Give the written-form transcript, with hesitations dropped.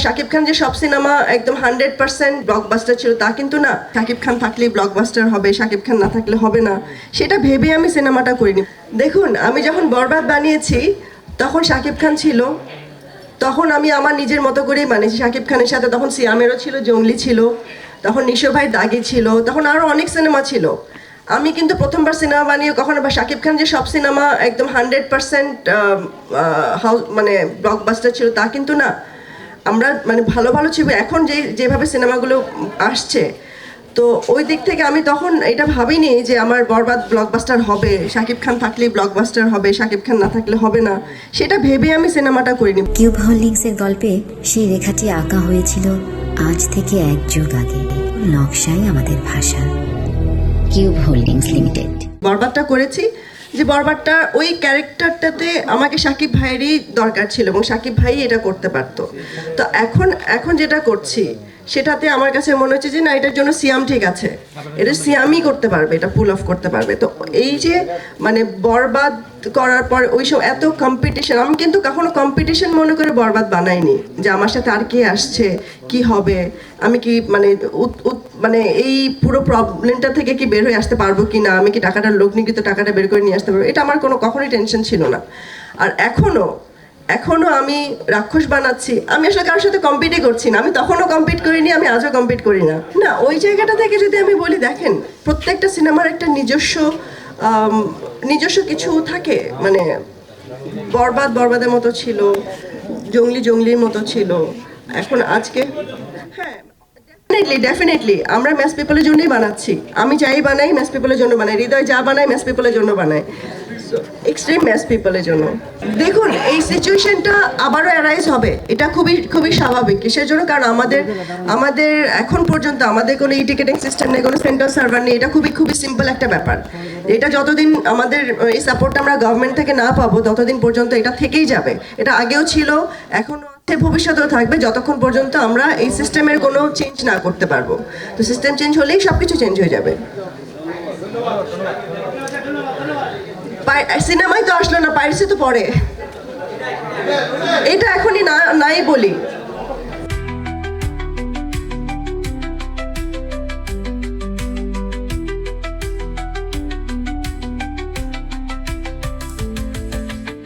শাকিব খান যে সব সিনেমা একদম 100% ব্লকবাস্টার ছিল তা কিন্তু না। শাকিব খান থাকলেই ব্লকবাস্টার হবে, শাকিব খান না থাকলে হবে না, সেটা ভেবে আমি সিনেমাটা করিনি। দেখুন, আমি যখন বরবাদ বানিয়েছি তখন শাকিব খান ছিল, তখন আমি আমার নিজের মতো করেই বানিয়েছি। শাকিব খানের সাথে তখন সিয়ামেরও ছিল, জঙ্গলি ছিল, তখন নিশো ভাই দাগি ছিল, তখন আরও অনেক সিনেমা ছিল। আমি কিন্তু প্রথমবার সিনেমা বানিয়ে কখনো বা শাকিব খান যে সব সিনেমা একদম 100% মানে ব্লকবাস্টার ছিল তা কিন্তু না। আমরা মানে ভালো ভালো ছবি এখন যেভাবে সিনেমাগুলো আসছে, তো ওই দিক থেকে আমি তখন এটা ভাবিনি যে আমার বরবাদ ব্লকবাস্টার হবে, শাকিব খান থাকলেই ব্লকবাস্টার হবে, শাকিব খান না থাকলে হবে না, সেটা ভেবে আমি সিনেমাটা করিনি। কিউব হোল্ডিংসের গল্পে সেই রেখাটি আঁকা হয়েছিল আজ থেকে 1 যুগ আগে। নকশাই আমাদের ভাষা। Cube holdings limited. বরবাদটা করেছি যে বরবাদটা ওই ক্যারেক্টারটাতে আমাকে শাকিব ভাইয়েরই দরকার ছিল এবং শাকিব ভাই এটা করতে পারতো। তো এখন যেটা করছি সেটাতে আমার কাছে মনে হচ্ছে যে না, এটার জন্য সিয়াম ঠিক আছে, এটা সিয়ামই করতে পারবে, এটা পুল অফ করতে পারবে। তো এই যে মানে বরবাদ করার পর ওই সব এত কম্পিটিশন, আমি কিন্তু কখনো কম্পিটিশন মনে করে বরবাদ বানাইনি যে আমার সাথে আর কে আসছে, কি হবে, আমি কি মানে মানে এই পুরো প্রবলেমটা থেকে কি বের হয়ে আসতে পারবো কি না, আমি কি টাকাটা লগ্নিকৃত টাকাটা বের করে নিয়ে আসতে পারবো, এটা আমার কখনোই টেনশন ছিল না। আর এখনো আমি রাক্ষস বানাচ্ছি, আমি আসলে কারোর সাথে কম্পিটই করছি না। আমি তখনও কম্পিট করিনি, আমি আজও কম্পিট করি না। না, ওই জায়গাটা থেকে যদি আমি বলি, দেখেন প্রত্যেকটা সিনেমার একটা নিজস্ব কিছু থাকে। মানে বরবাদের মতো ছিল, জঙ্গলির মতো ছিল, এখন আজকে হ্যাঁ ডেফিনেটলি আমরা ম্যাস পিপলের জন্যই বানাচ্ছি। আমি যাই বানাই ম্যাস পিপলের জন্য বানাই, হৃদয় যা বানাই ম্যাস পিপলের জন্য বানাই, এক্সট্রিম ম্যাস পিপলের জন্য। দেখুন, এই সিচুয়েশনটা আবারও অ্যারাইজ হবে, এটা খুবই স্বাভাবিক। কিসের জন্য? কারণ আমাদের এখন পর্যন্ত আমাদের কোনো ই টিকেটিং সিস্টেম নেই, কোনো সেন্ট্রাল সার্ভার নেই। এটা খুবই সিম্পল একটা ব্যাপার। এটা যতদিন আমাদের এই সাপোর্টটা আমরা গভর্নমেন্ট থেকে না পাবো ততদিন পর্যন্ত এটা থেকেই যাবে। এটা আগেও ছিল, এখনো আছে, ভবিষ্যতেও থাকবে, যতক্ষণ পর্যন্ত আমরা এই সিস্টেমের কোনো চেঞ্জ না করতে পারবো। তো সিস্টেম চেঞ্জ হলেই সবকিছু চেঞ্জ হয়ে যাবে। সিনেমাই তো আসলো না, পাইরেসি তো পরে, এটা এখনই নাই বলি।